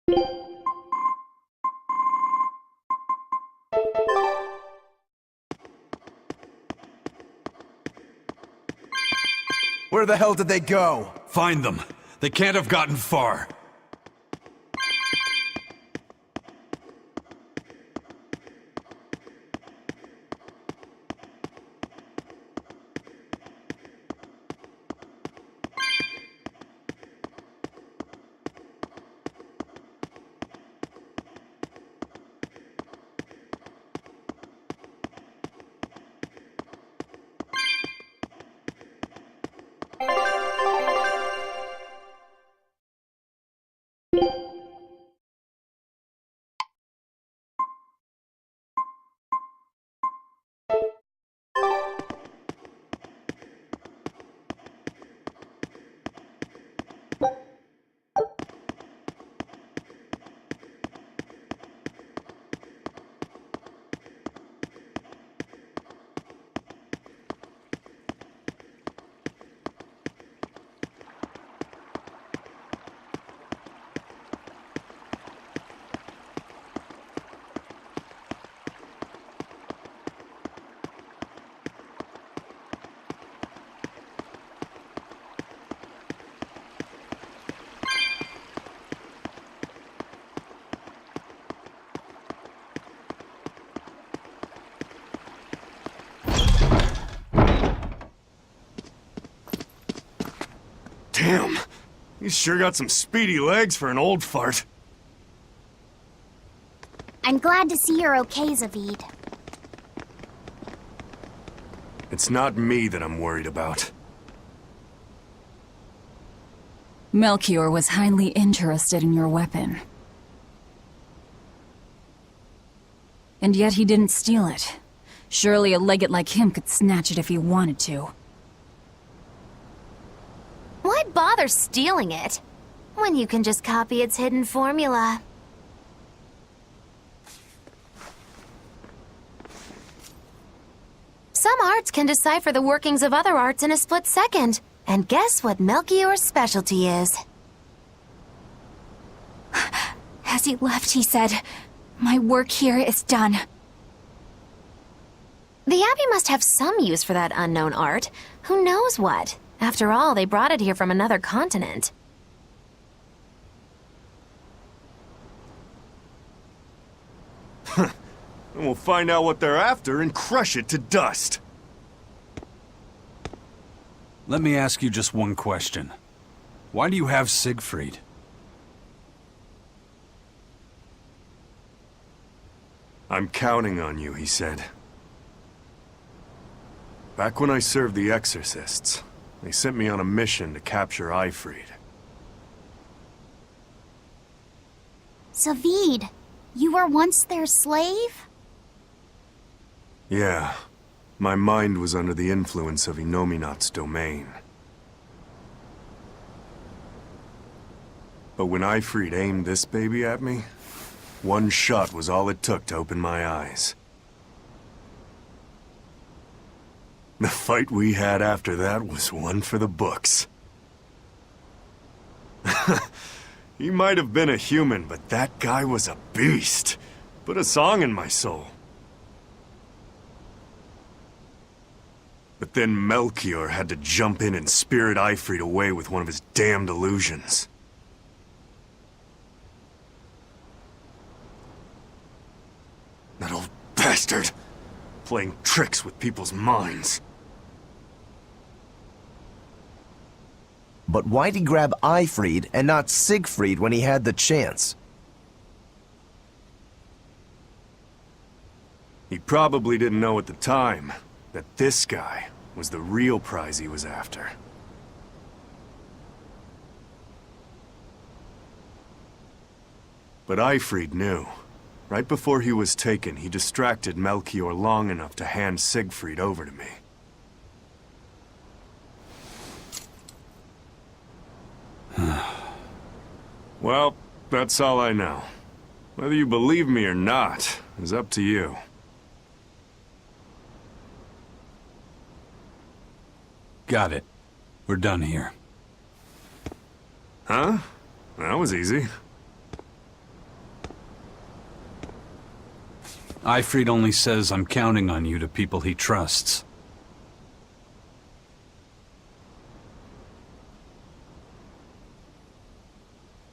Where the hell did they go? Find them. They can't have gotten far. Damn, he's sure got some speedy legs for an old fart. I'm glad to see you're okay, Zavid. It's not me that I'm worried about. Melchior was highly interested in your weapon. And yet he didn't steal it. Surely a legate like him could snatch it if he wanted to. Why bother stealing it, when you can just copy its hidden formula? Some arts can decipher the workings of other arts in a split second. And guess what Melchior's specialty is? As he left, he said, "My work here is done." The Abbey must have some use for that unknown art. Who knows what? After all, they brought it here from another continent. And we'll find out what they're after and crush it to dust. Let me ask you just one question. Why do you have Siegfried? I'm counting on you, he said. Back when I served the Exorcists, they sent me on a mission to capture Ifrid. Zavid, you were once their slave? Yeah. My mind was under the influence of Inominat's domain. But when Ifrid aimed this baby at me, one shot was all it took to open my eyes. The fight we had after that was one for the books. He might have been a human, but that guy was a beast. Put a song in my soul. But then Melchior had to jump in and spirit Ifrid away with one of his damned illusions. That old bastard! Playing tricks with people's minds. But why'd he grab Ifrid and not Siegfried when he had the chance? He probably didn't know at the time that this guy was the real prize he was after. But Ifrid knew. Right before he was taken, he distracted Melchior long enough to hand Siegfried over to me. Well, that's all I know. Whether you believe me or not is up to you. Got it. We're done here. Huh? That was easy. Ifrid only says I'm counting on you to people he trusts.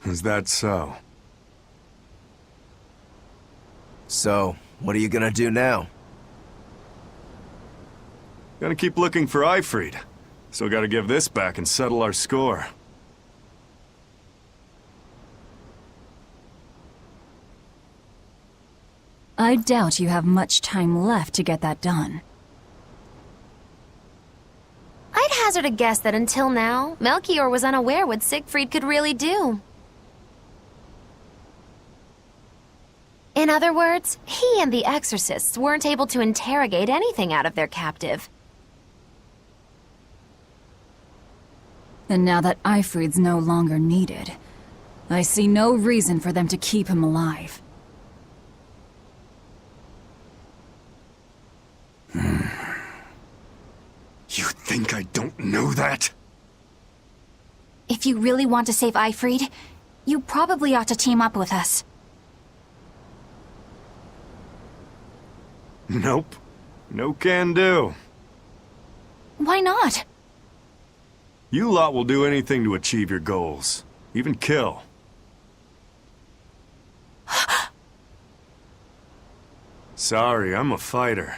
Is that so? So, what are you gonna do now? Gonna keep looking for Ifrid. Still gotta give this back and settle our score. I doubt you have much time left to get that done. I'd hazard a guess that until now, Melchior was unaware what Siegfried could really do. In other words, he and the exorcists weren't able to interrogate anything out of their captive. And now that Ifrid's no longer needed, I see no reason for them to keep him alive. You think I don't know that? If you really want to save Ifrid, you probably ought to team up with us. Nope. No can do. Why not? You lot will do anything to achieve your goals. Even kill. Sorry, I'm a fighter,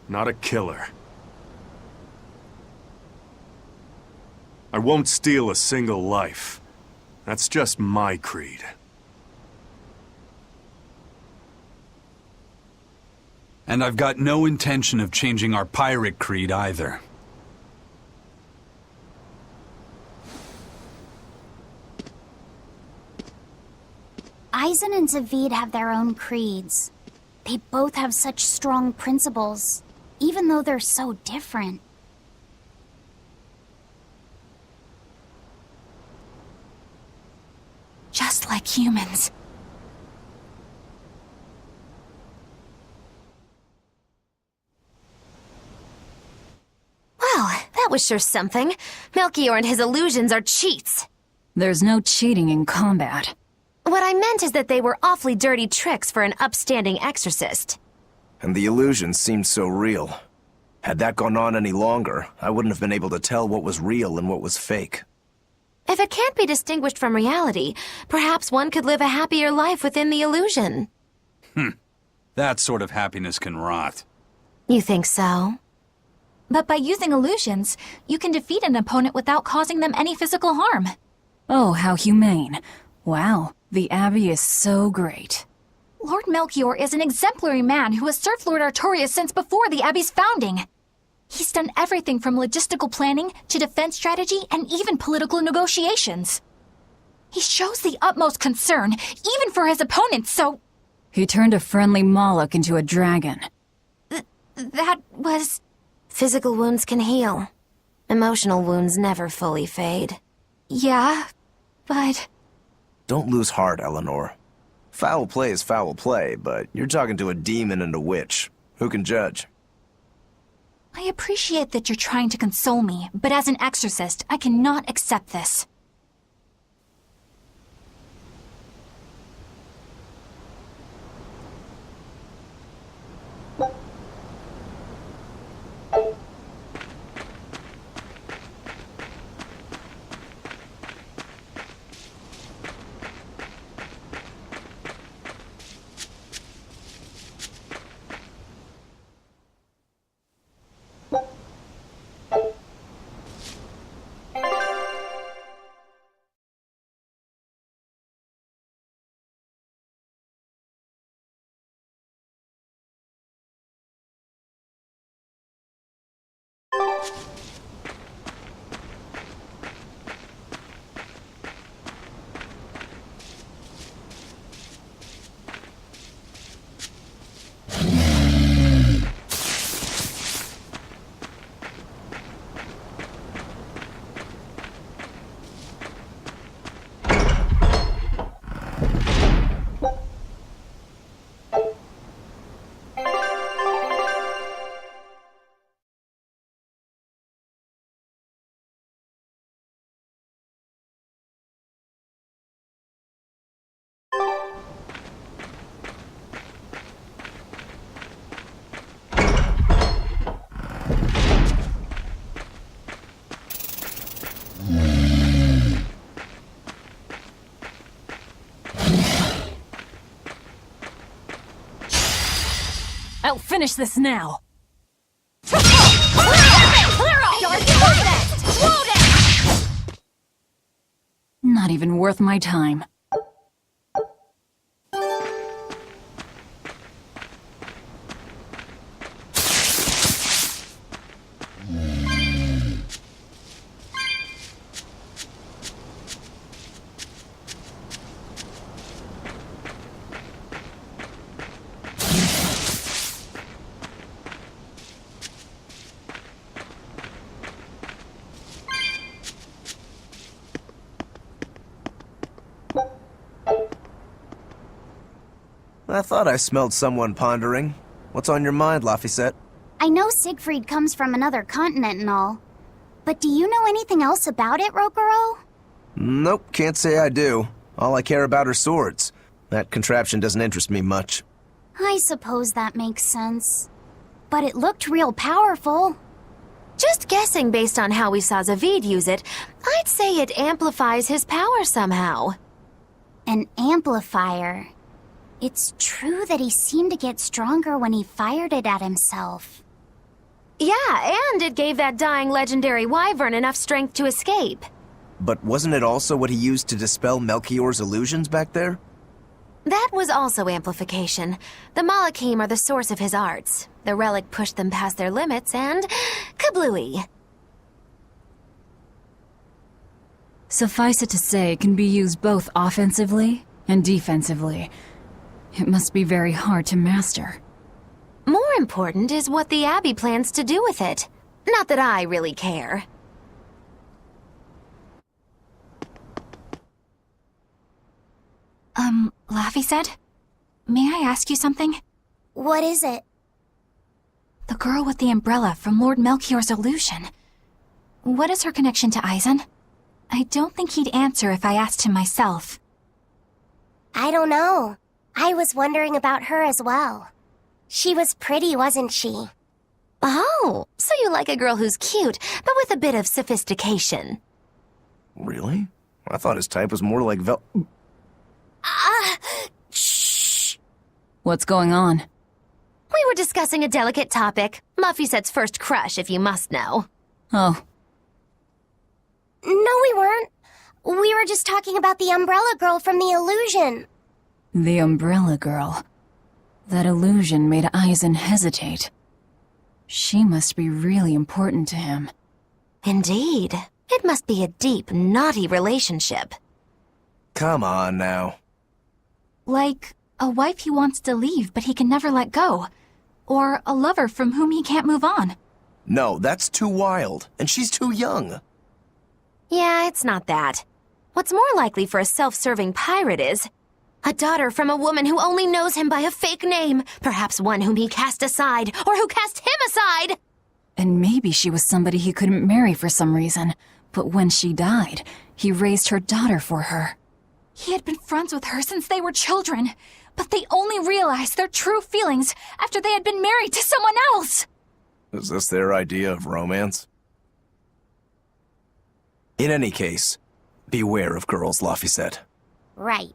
not a killer. I won't steal a single life. That's just my creed. And I've got no intention of changing our pirate creed either. Eisen and Zavid have their own creeds. They both have such strong principles, even though they're so different. Just like humans. Well, that was sure something. Melchior and his illusions are cheats. There's no cheating in combat. What I meant is that they were awfully dirty tricks for an upstanding exorcist. And the illusions seemed so real. Had that gone on any longer, I wouldn't have been able to tell what was real and what was fake. If it can't be distinguished from reality, perhaps one could live a happier life within the illusion. That sort of happiness can rot. You think so? But by using illusions, you can defeat an opponent without causing them any physical harm. Oh, how humane. Wow, the Abbey is so great. Lord Melchior is an exemplary man who has served Lord Artorias since before the Abbey's founding. He's done everything from logistical planning to defense strategy and even political negotiations. He shows the utmost concern, even for his opponents, so... He turned a friendly Moloch into a dragon. That was... Physical wounds can heal. Emotional wounds never fully fade. Yeah, but... Don't lose heart, Eleanor. Foul play is foul play, but you're talking to a demon and a witch. Who can judge? I appreciate that you're trying to console me, but as an exorcist, I cannot accept this. I'll finish this now. Not even worth my time. I thought I smelled someone pondering. What's on your mind, Laphicet? I know Siegfried comes from another continent and all. But do you know anything else about it, Rokuro? Nope, can't say I do. All I care about are swords. That contraption doesn't interest me much. I suppose that makes sense. But it looked real powerful. Just guessing based on how we saw Zavid use it, I'd say it amplifies his power somehow. An amplifier. It's true that he seemed to get stronger when he fired it at himself. Yeah, and it gave that dying legendary wyvern enough strength to escape. But wasn't it also what he used to dispel Melchior's illusions back there? That was also amplification. The Malachim are the source of his arts. The relic pushed them past their limits and... kablooey! Suffice it to say, it can be used both offensively and defensively. It must be very hard to master. More important is what the Abbey plans to do with it. Not that I really care. Laphicet? May I ask you something? What is it? The girl with the umbrella from Lord Melchior's illusion. What is her connection to Eisen? I don't think he'd answer if I asked him myself. I don't know. I was wondering about her as well. She was pretty, wasn't she? Oh, so you like a girl who's cute, but with a bit of sophistication. Really? I thought his type was more like Shh. What's going on? We were discussing a delicate topic. Laphicet's first crush, if you must know. Oh, No, we weren't. We were just talking about the umbrella girl from the illusion. the umbrella girl. That illusion made Eisen hesitate. She must be really important to him. Indeed. It must be a deep, naughty relationship. Come on now. Like a wife he wants to leave but he can never let go. Or a lover from whom he can't move on. No, that's too wild, and she's too young. Yeah, it's not that. What's more likely for a self-serving pirate is... a daughter from a woman who only knows him by a fake name. Perhaps one whom he cast aside, or who cast him aside! And maybe she was somebody he couldn't marry for some reason. But when she died, he raised her daughter for her. He had been friends with her since they were children, but they only realized their true feelings after they had been married to someone else! Is this their idea of romance? In any case, beware of girls, Laphicet. Right.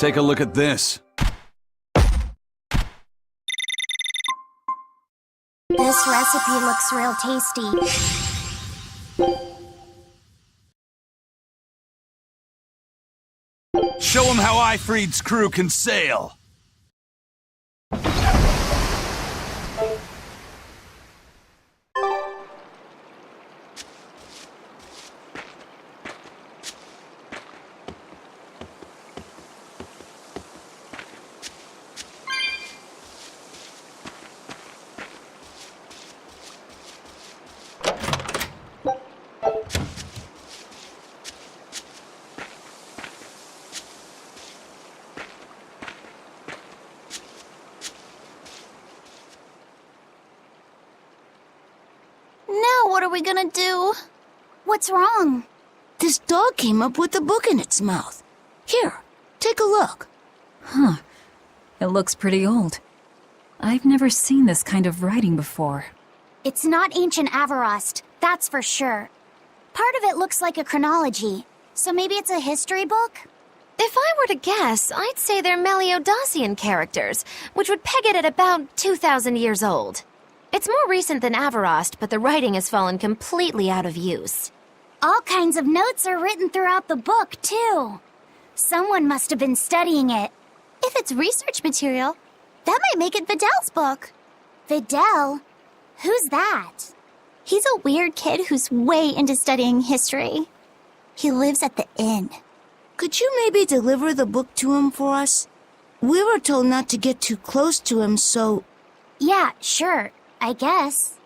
Take a look at this. This recipe looks real tasty. Show him how Ifrid's crew can sail. What are we gonna do? What's wrong? This dog came up with a book in its mouth. Here, take a look. Huh. It looks pretty old. I've never seen this kind of writing before. It's not ancient Avarost, that's for sure. Part of it looks like a chronology, so maybe it's a history book? If I were to guess, I'd say they're Meliodasian characters, which would peg it at about 2,000 years old. It's more recent than Avarost, but the writing has fallen completely out of use. All kinds of notes are written throughout the book, too. Someone must have been studying it. If it's research material, that might make it Vidal's book. Vidal? Who's that? He's a weird kid who's way into studying history. He lives at the inn. Could you maybe deliver the book to him for us? We were told not to get too close to him, so... Yeah, sure, I guess.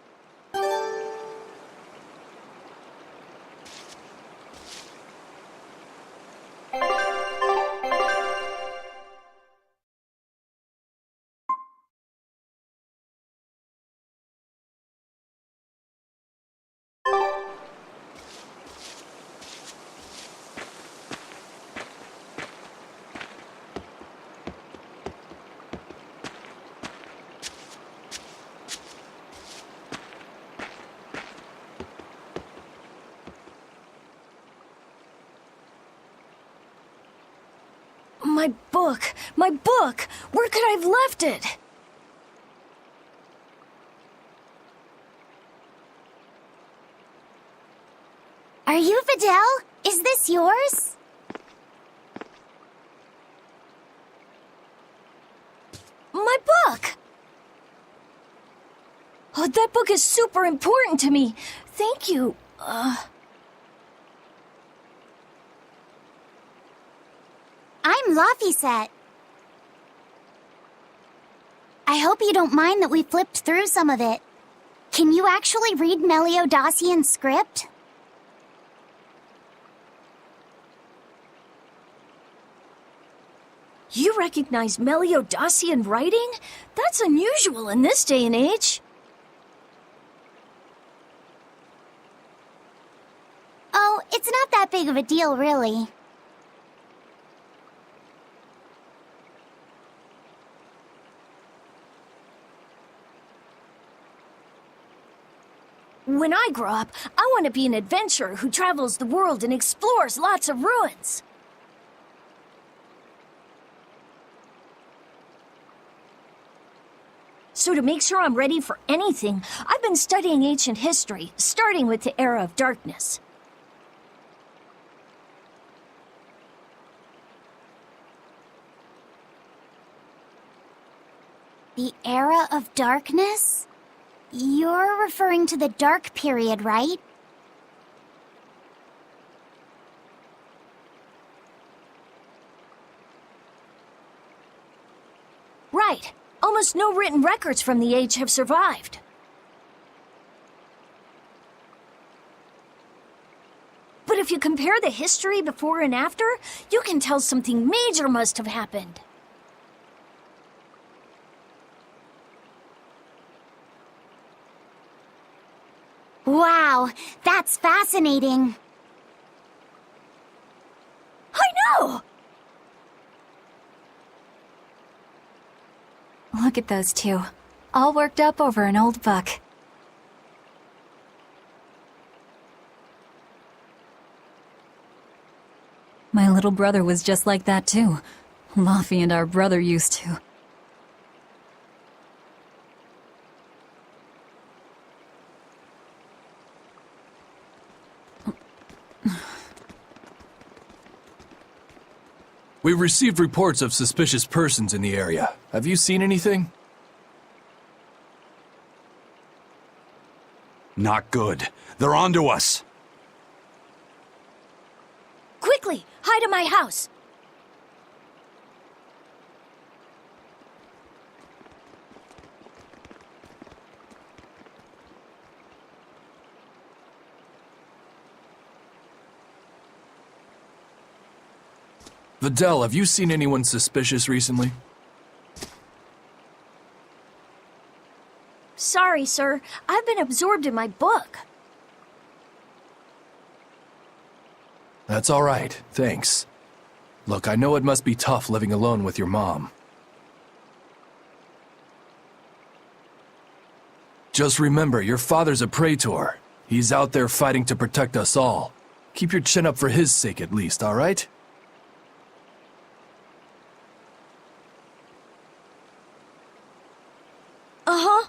My book! Where could I have left it? Are you Vidal? Is this yours? My book! Oh, that book is super important to me. Thank you. I'm Laphicet. I hope you don't mind that we flipped through some of it. Can you actually read Meliodacian script? You recognize Meliodacian writing? That's unusual in this day and age. Oh, it's not that big of a deal, really. When I grow up, I want to be an adventurer who travels the world and explores lots of ruins. So to make sure I'm ready for anything, I've been studying ancient history, starting with the Era of Darkness. The Era of Darkness? You're referring to the Dark Period, right? Right. Almost no written records from the age have survived. But if you compare the history before and after, you can tell something major must have happened. Wow, that's fascinating. I know! Look at those two, all worked up over an old book. My little brother was just like that too. Laffy and our brother used to. We've received reports of suspicious persons in the area. Have you seen anything? Not good. They're onto us. Quickly, hide in my house. Vidal, have you seen anyone suspicious recently? Sorry, sir. I've been absorbed in my book. That's all right, thanks. Look, I know it must be tough living alone with your mom. Just remember, your father's a praetor. He's out there fighting to protect us all. Keep your chin up for his sake at least, all right? Uh-huh.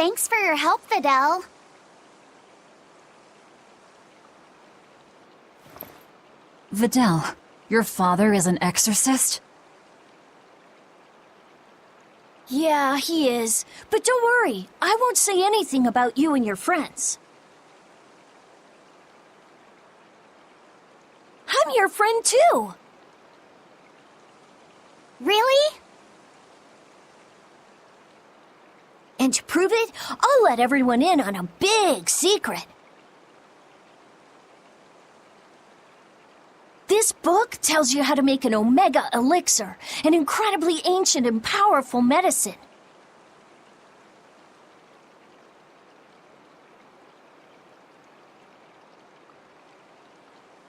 Thanks for your help, Videl. Videl, your father is an exorcist? Yeah, he is. But don't worry, I won't say anything about you and your friends. I'm your friend too! Really? And to prove it, I'll let everyone in on a big secret. This book tells you how to make an Omega Elixir, an incredibly ancient and powerful medicine.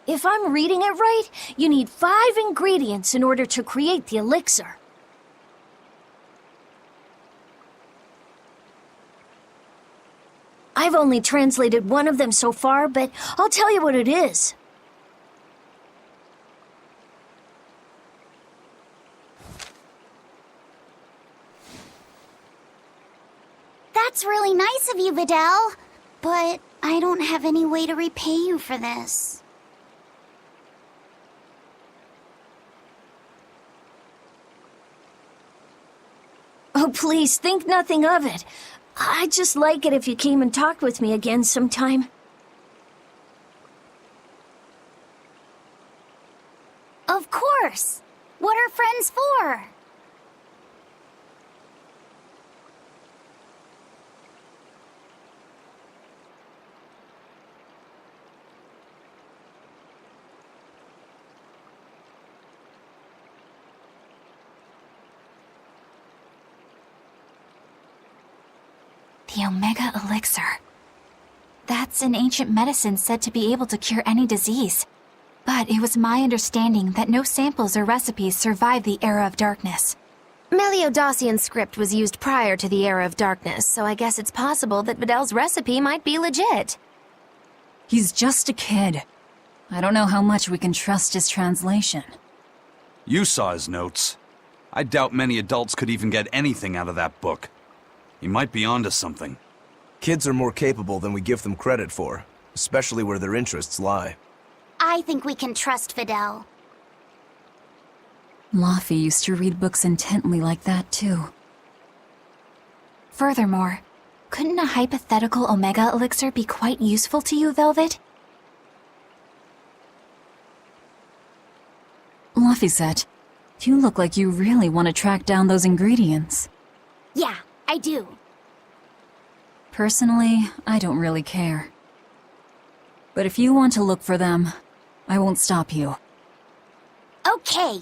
If I'm reading it right, you need 5 ingredients in order to create the elixir. I've only translated one of them so far, but I'll tell you what it is. That's really nice of you, Videl. But I don't have any way to repay you for this. Oh, please, think nothing of it. I'd just like it if you came and talked with me again sometime. Of course! What are friends for? The Omega Elixir. That's an ancient medicine said to be able to cure any disease. But it was my understanding that no samples or recipes survived the Era of Darkness. Meliodacian script was used prior to the Era of Darkness, so I guess it's possible that Videl's recipe might be legit. He's just a kid. I don't know how much we can trust his translation. You saw his notes. I doubt many adults could even get anything out of that book. He might be onto something. Kids are more capable than we give them credit for, especially where their interests lie. I think we can trust Videl. Laffy used to read books intently like that, too. Furthermore, couldn't a hypothetical Omega Elixir be quite useful to you, Velvet? Laffy, you look like you really want to track down those ingredients. Yeah, I do. Personally, I don't really care. But if you want to look for them, I won't stop you. Okay.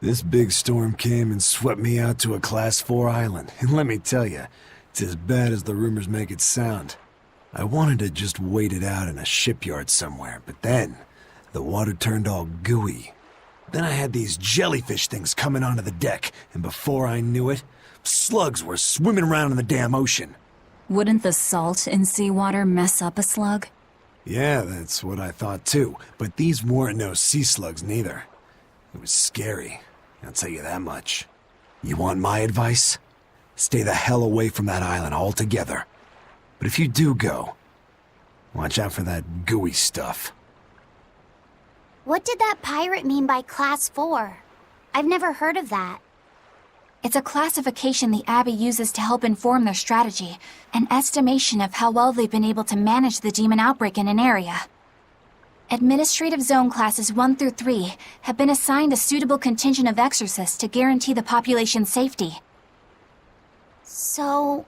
This big storm came and swept me out to a Class 4 island, and let me tell you, it's as bad as the rumors make it sound. I wanted to just wait it out in a shipyard somewhere, but then the water turned all gooey. Then I had these jellyfish things coming onto the deck, and before I knew it, slugs were swimming around in the damn ocean. Wouldn't the salt in seawater mess up a slug? Yeah, that's what I thought too, but these weren't no sea slugs neither. It was scary, I'll tell you that much. You want my advice? Stay the hell away from that island altogether. But if you do go, watch out for that gooey stuff. What did that pirate mean by Class 4? I've never heard of that. It's a classification the Abbey uses to help inform their strategy, an estimation of how well they've been able to manage the demon outbreak in an area. Administrative Zone Classes 1 through 3 have been assigned a suitable contingent of exorcists to guarantee the population's safety. So,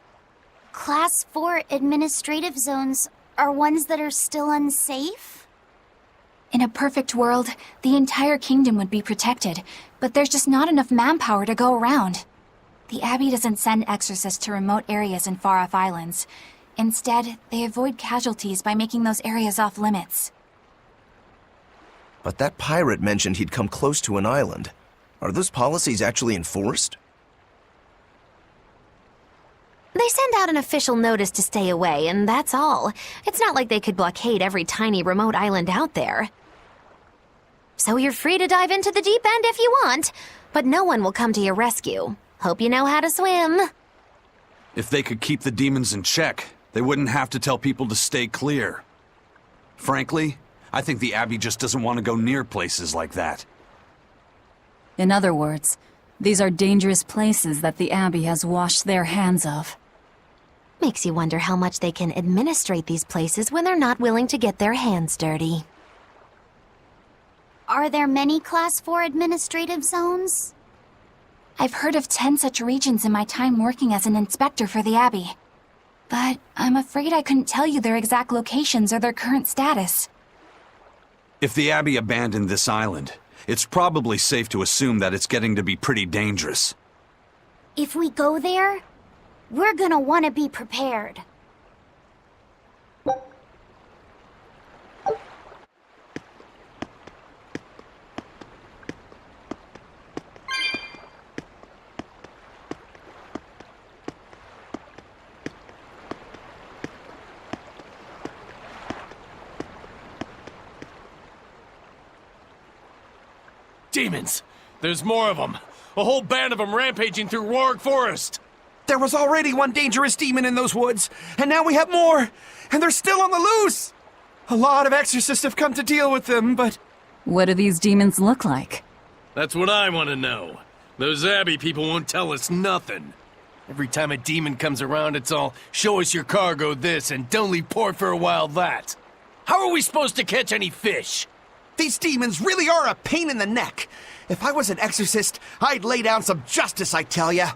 Class 4 administrative zones are ones that are still unsafe? In a perfect world, the entire kingdom would be protected, but there's just not enough manpower to go around. The Abbey doesn't send exorcists to remote areas and far-off islands. Instead, they avoid casualties by making those areas off-limits. But that pirate mentioned he'd come close to an island. Are those policies actually enforced? They send out an official notice to stay away, and that's all. It's not like they could blockade every tiny remote island out there. So you're free to dive into the deep end if you want, but no one will come to your rescue. Hope you know how to swim. If they could keep the demons in check, they wouldn't have to tell people to stay clear. Frankly, I think the Abbey just doesn't want to go near places like that. In other words, these are dangerous places that the Abbey has washed their hands of. Makes you wonder how much they can administrate these places when they're not willing to get their hands dirty. Are there many Class 4 administrative zones? I've heard of 10 such regions in my time working as an inspector for the Abbey. But I'm afraid I couldn't tell you their exact locations or their current status. If the Abbey abandoned this island, it's probably safe to assume that it's getting to be pretty dangerous. If we go there, we're gonna want to be prepared. Demons! There's more of them! A whole band of them rampaging through Roaring Forest! There was already one dangerous demon in those woods, and now we have more! And they're still on the loose! A lot of exorcists have come to deal with them, but... What do these demons look like? That's what I want to know. Those Abbey people won't tell us nothing. Every time a demon comes around, it's all, show us your cargo this, and don't leave port for a while that. How are we supposed to catch any fish? These demons really are a pain in the neck. If I was an exorcist, I'd lay down some justice, I tell ya.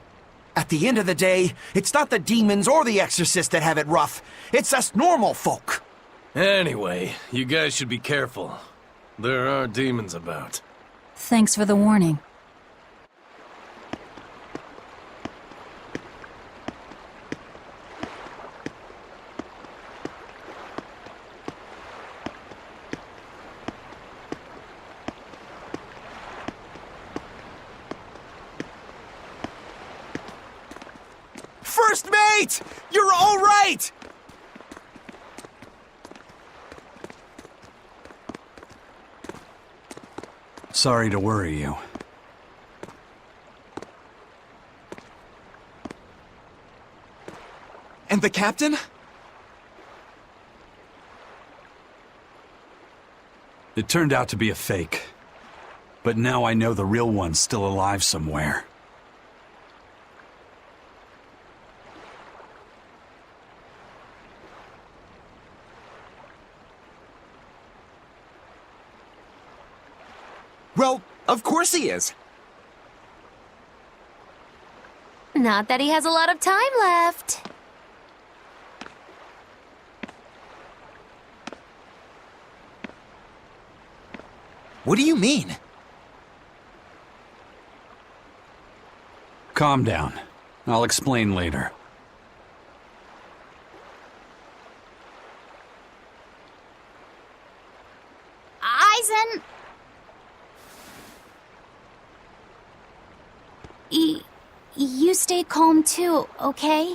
At the end of the day, it's not the demons or the exorcists that have it rough. It's us normal folk. Anyway, you guys should be careful. There are demons about. Thanks for the warning. First mate! You're all right! Sorry to worry you. And the captain? It turned out to be a fake. But now I know the real one's still alive somewhere. Well, of course he is. Not that he has a lot of time left. What do you mean? Calm down. I'll explain later. Eisen! You stay calm too, okay?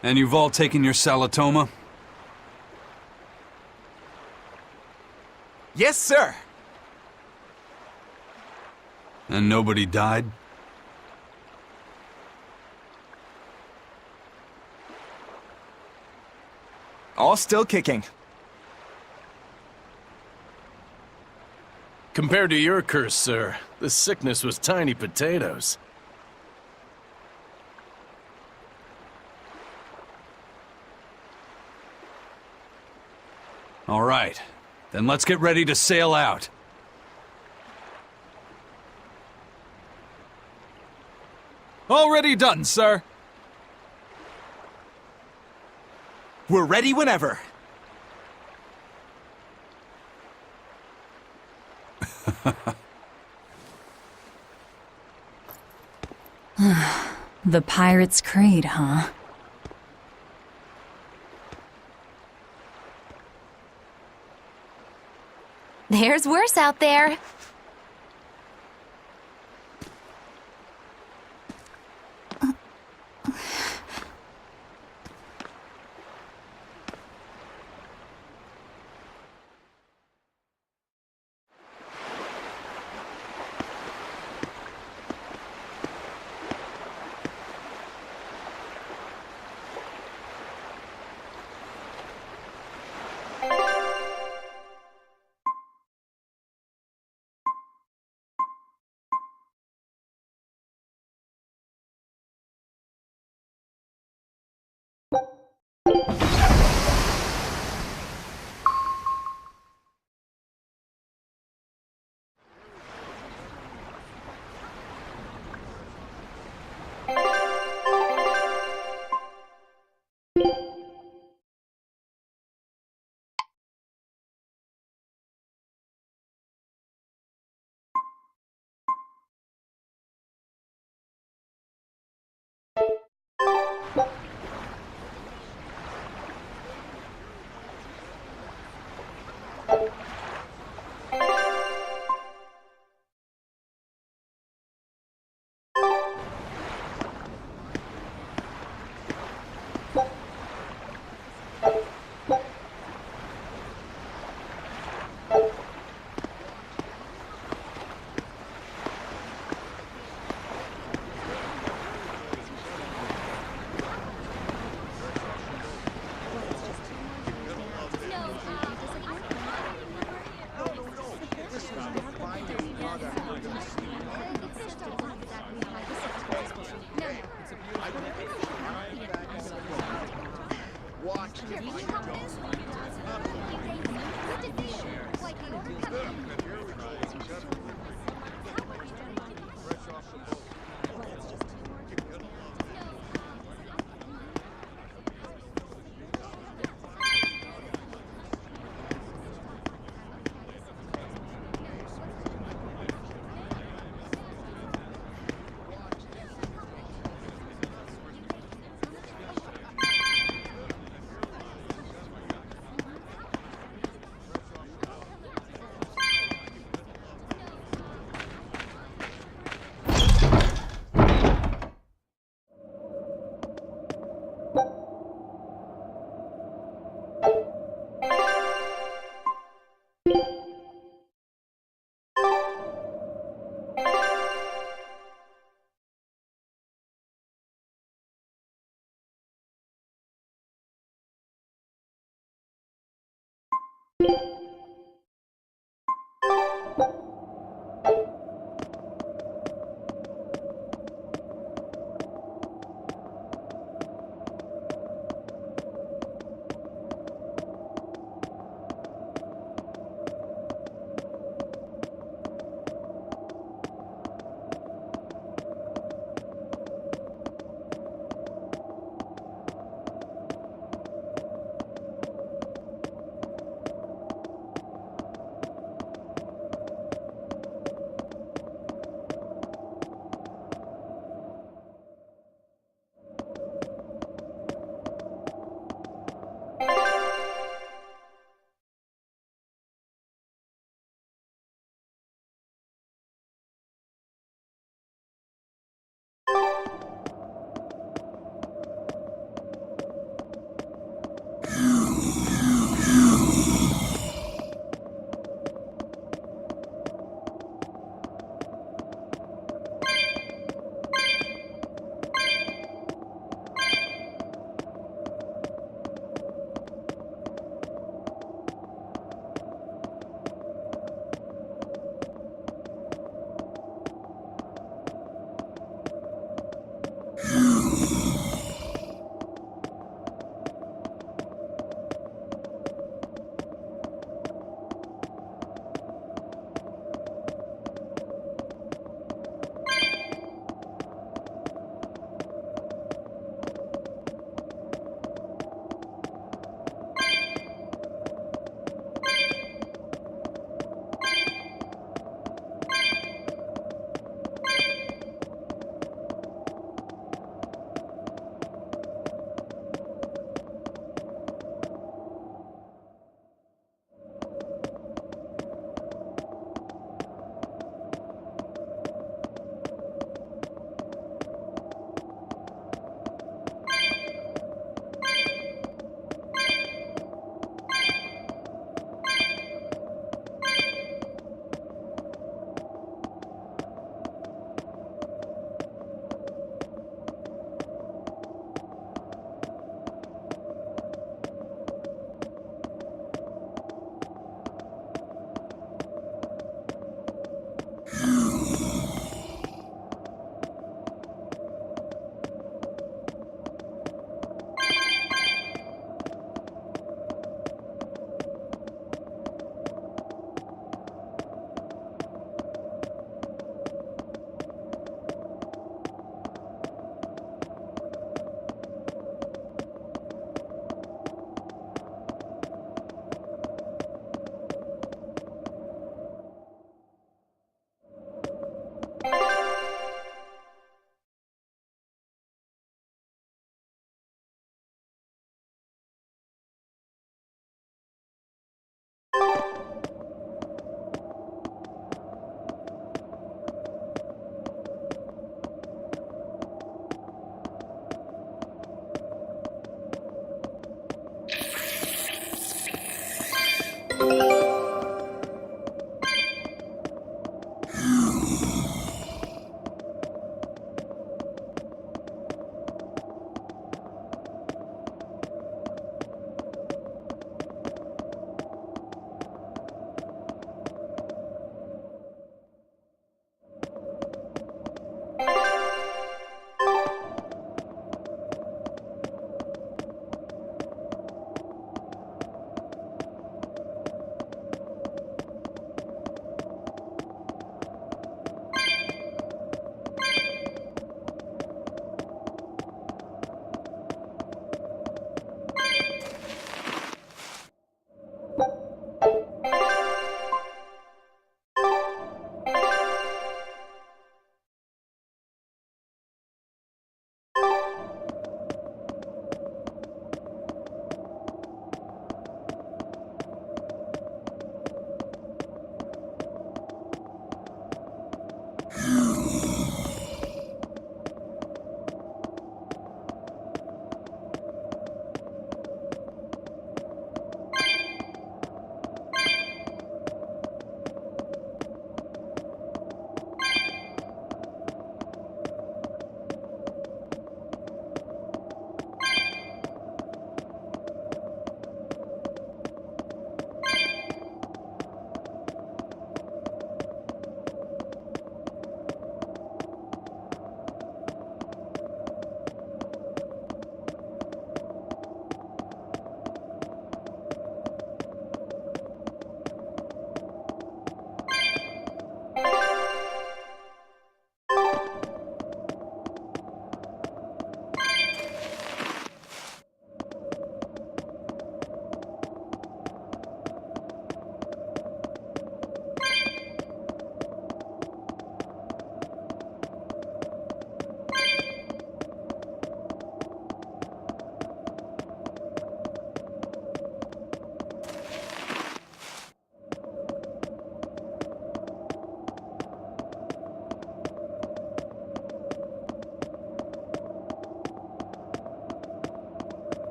And you've all taken your Salatoma? Yes, sir. And nobody died? All still kicking. Compared to your curse, sir, this sickness was tiny potatoes. All right. Then let's get ready to sail out. Already done, sir. We're ready whenever. The Pirate's Creed, huh? There's worse out there.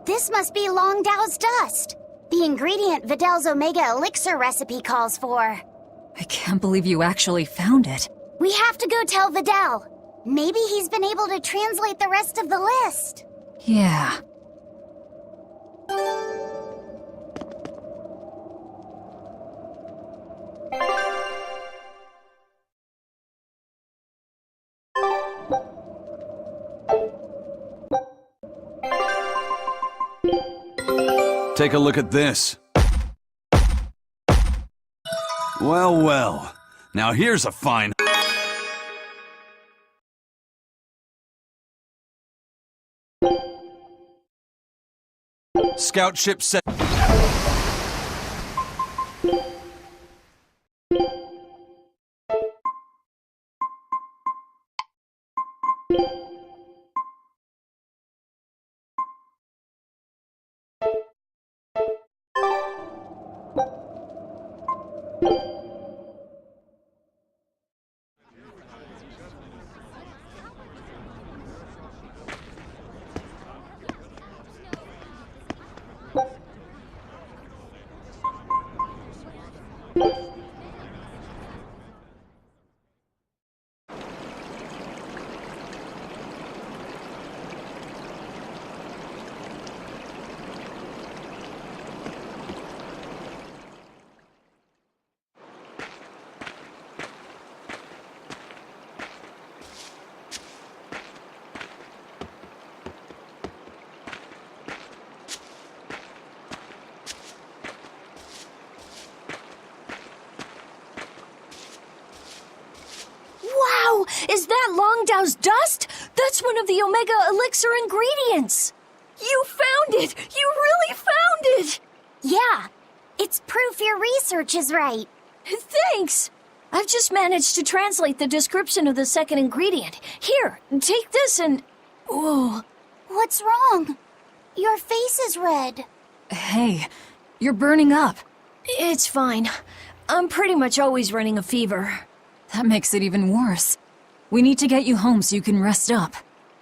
This must be Long Dao's dust. The ingredient Vidal's Omega Elixir recipe calls for. I can't believe you actually found it. We have to go tell Vidal. Maybe he's been able to translate the rest of the list. Yeah. Take a look at this. Well, well. Now here's a fine... Scout ship set... Is that Longdow's dust? That's one of the Omega Elixir ingredients! You found it! You really found it! Yeah, it's proof your research is right. Thanks! I've just managed to translate the description of the second ingredient. Here, take this and... Whoa. What's wrong? Your face is red. Hey, you're burning up. It's fine. I'm pretty much always running a fever. That makes it even worse. We need to get you home so you can rest up.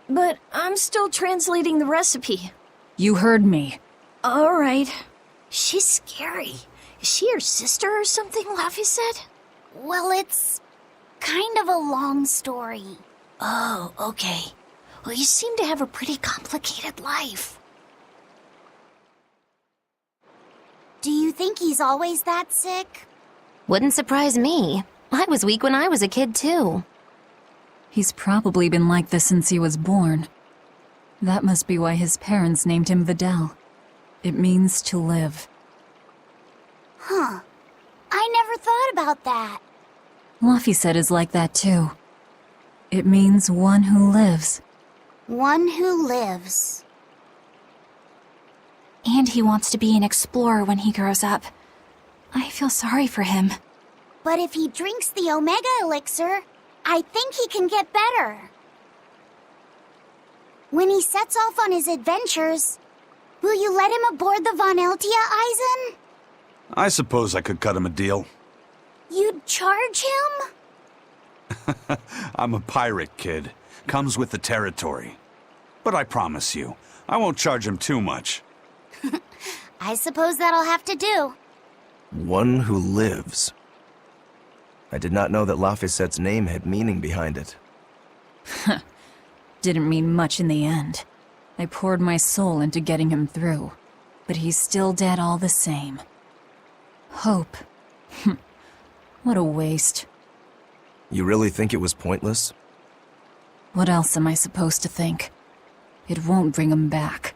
But I'm still translating the recipe. You heard me. All right. She's scary. Is she your sister or something, Laffy said? Well, it's kind of a long story. Oh, okay. Well, you seem to have a pretty complicated life. Do you think he's always that sick? Wouldn't surprise me. I was weak when I was a kid, too. He's probably been like this since he was born. That must be why his parents named him Vidal. It means to live. Huh. I never thought about that. Laffy is like that, too. It means one who lives. One who lives. And he wants to be an explorer when he grows up. I feel sorry for him. But if he drinks the Omega Elixir, I think he can get better. When he sets off on his adventures, will you let him aboard the Von Eltia, Eisen? I suppose I could cut him a deal. You'd charge him? I'm a pirate, kid. Comes with the territory. But I promise you, I won't charge him too much. I suppose that'll have to do. One who lives. I did not know that Lafisette's name had meaning behind it. Didn't mean much in the end. I poured my soul into getting him through. But he's still dead all the same. Hope. What a waste. You really think it was pointless? What else am I supposed to think? It won't bring him back.